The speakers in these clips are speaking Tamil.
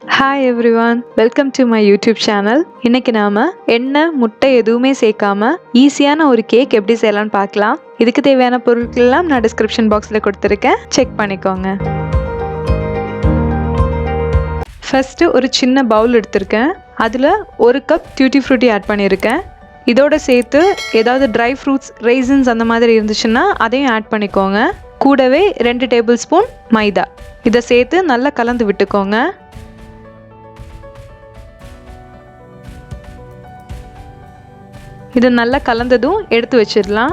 Hi everyone, welcome to my YouTube channel. இன்னைக்கு நாம எண்ணெய் முட்டை எதுவுமே சேர்க்காம ஈஸியான ஒரு கேக் எப்படி செய்யலாம்னு பார்க்கலாம். இதுக்கு தேவையான பொருட்கள் எல்லாம் நான் டிஸ்கிரிப்ஷன் பாக்ஸ்ல கொடுத்திருக்கேன், செக் பண்ணிக்கோங்க. ஃபர்ஸ்ட் ஒரு சின்ன பவுல் எடுத்திருக்கேன். அதுல ஒரு கப் Tutti frutti ஆட் பண்ணியிருக்கேன். இதோட சேர்த்து ஏதாவது ட்ரை ஃப்ரூட்ஸ், ரெய்சின்ஸ் அந்த மாதிரி இருந்துச்சுன்னா அதையும் ஆட் பண்ணிக்கோங்க. கூடவே 2 டேபிள் ஸ்பூன் மைதா இதை சேர்த்து நல்லா கலந்து விட்டுக்கோங்க. இது நல்லா கலந்ததும் எடுத்து வச்சிடலாம்.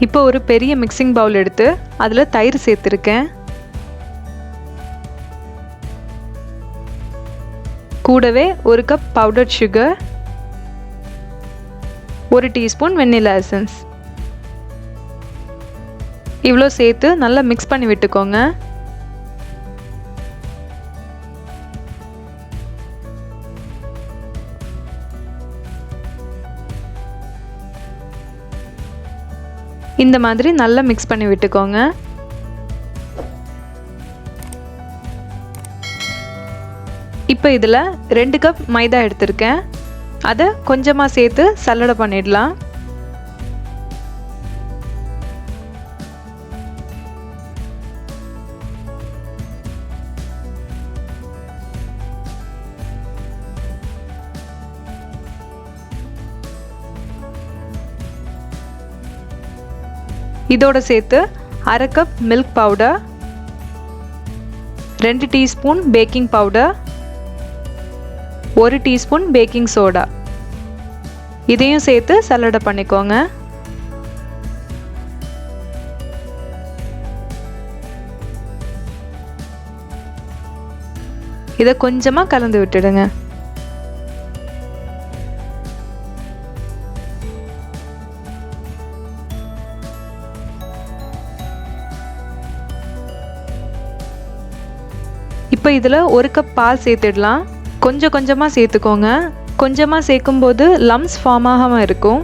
இப்போ ஒரு பெரிய மிக்சிங் பவுல் எடுத்து அதில் தயிர் சேர்த்துருக்கேன். கூடவே ஒரு cup powder sugar, 1 teaspoon vanilla essence, இவ்வளோ சேர்த்து நல்லா மிக்ஸ் பண்ணி விட்டுக்கோங்க. இந்த மாதிரி நல்லா மிக்ஸ் பண்ணி விட்டுக்கோங்க. இப்போ இதில் 2 கப் மைதா எடுத்திருக்கேன். அதை கொஞ்சமாக சேர்த்து சல்லடை பண்ணிடலாம். இதோட சேர்த்து 1/2 cup milk powder, 2 teaspoon baking powder, 1 teaspoon baking soda இதையும் சேர்த்து சல்லடை பண்ணிக்கோங்க. இதை கொஞ்சமாக கலந்து விட்டுடுங்க. இப்போ இதில் 1 கப் பால் சேர்த்துடலாம். கொஞ்சம் கொஞ்சமாக சேர்த்துக்கோங்க. கொஞ்சமாக சேர்க்கும்போது லம்ஸ் ஃபார்ம் ஆகாமல் இருக்கும்.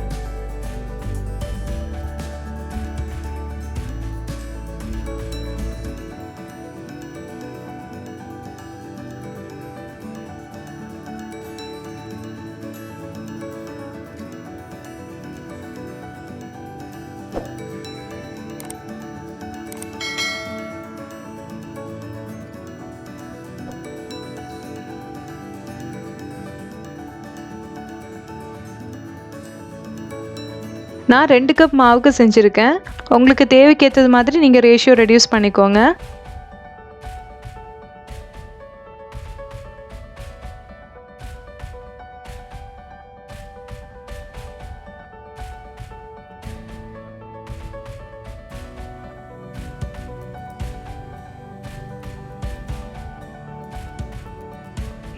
நான் 2 கப் மாவுக்கு செஞ்சுருக்கேன். உங்களுக்கு தேவைக்கேற்றது மாதிரி நீங்கள் ரேஷியோ ரெடியூஸ் பண்ணிக்கோங்க.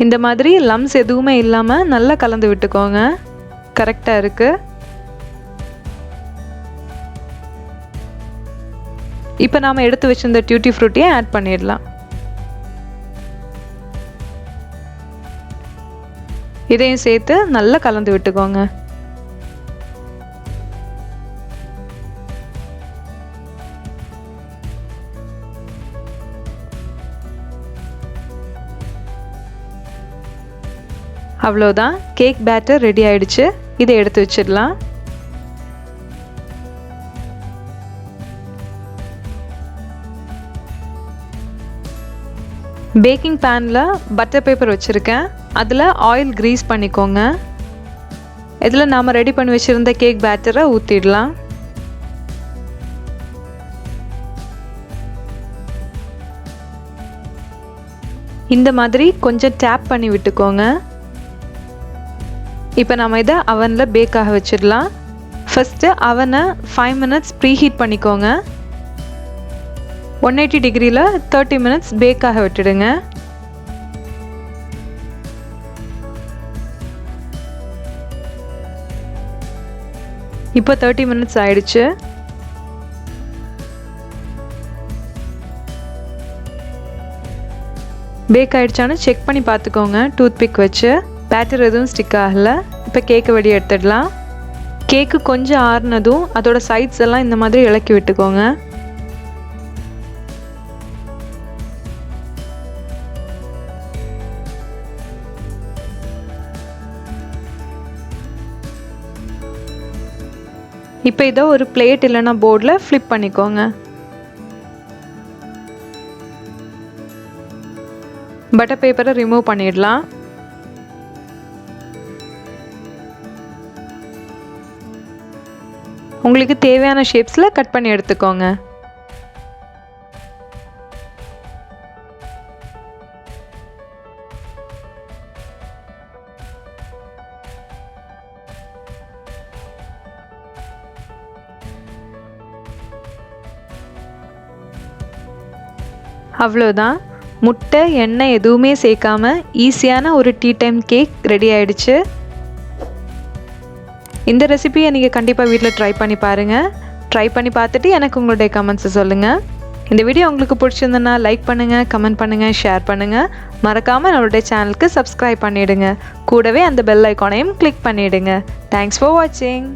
இந்த மாதிரி லம்ஸ் எதுவுமே இல்லாமல் நல்லா கலந்து விட்டுக்கோங்க. கரெக்டாக இருக்குது. இப்போ நாம் எடுத்து வச்சிருந்த Tutti frutti ஆட் பண்ணிடலாம். இதையும் சேர்த்து நல்லா கலந்து விட்டுக்கோங்க. அவ்வளோதான், கேக் பேட்டர் ரெடி ஆயிடுச்சு. இதை எடுத்து வச்சிடலாம். பேக்கிங் பேனில் பட்டர் பேப்பர் வச்சுருக்கேன். அதில் ஆயில் க்ரீஸ் பண்ணிக்கோங்க. இதில் நாம் ரெடி பண்ணி வச்சுருந்த கேக் பேட்டரை ஊற்றிடலாம். இந்த மாதிரி கொஞ்சம் டேப் பண்ணி விட்டுக்கோங்க. இப்போ நம்ம இதை அவனில் பேக் ஆக வச்சிடலாம். ஃபஸ்ட்டு அவனை 5 மினிட்ஸ் ப்ரீஹீட் பண்ணிக்கோங்க. 180 டிகிரியில் 30 மினிட்ஸ் பேக்காக விட்டுடுங்க. இப்போ 30 மினிட்ஸ் ஆயிடுச்சு. பேக் ஆயிடுச்சான்னு செக் பண்ணி பார்த்துக்கோங்க டூத் பிக் வச்சு. பேட்டர் எதுவும் ஸ்டிக் ஆகலை. இப்போ கேக்கை வெளியே எடுத்துடலாம். கேக்கு கொஞ்சம் ஆறுனதும் அதோட சைட்ஸ் எல்லாம் இந்த மாதிரி இலக்கி விட்டுக்கோங்க. இப்போ இதை ஒரு பிளேட் இல்லைன்னா போர்டில் ஃப்ளிப் பண்ணிக்கோங்க. பட்டர் பேப்பரை ரிமூவ் பண்ணிடலாம். உங்களுக்கு தேவையான ஷேப்ஸில் கட் பண்ணி எடுத்துக்கோங்க. அவ்வளோதான், முட்டை எண்ணெய் எதுவுமே சேர்க்காம ஈஸியான ஒரு டீ டைம் கேக் ரெடி ஆயிடுச்சு. இந்த ரெசிபியை நீங்கள் கண்டிப்பாக வீட்டில் ட்ரை பண்ணி பாருங்கள். ட்ரை பண்ணி பார்த்துட்டு எனக்கு உங்களுடைய கமெண்ட்ஸை சொல்லுங்கள். இந்த வீடியோ உங்களுக்கு பிடிச்சிருந்ததுன்னா லைக் பண்ணுங்கள், கமெண்ட் பண்ணுங்கள், ஷேர் பண்ணுங்கள். மறக்காமல் நம்மளுடைய சேனலுக்கு சப்ஸ்கிரைப் பண்ணிவிடுங்க. கூடவே அந்த பெல் ஐக்கானையும் கிளிக் பண்ணிவிடுங்க. தேங்க்ஸ் ஃபார் வாட்சிங்.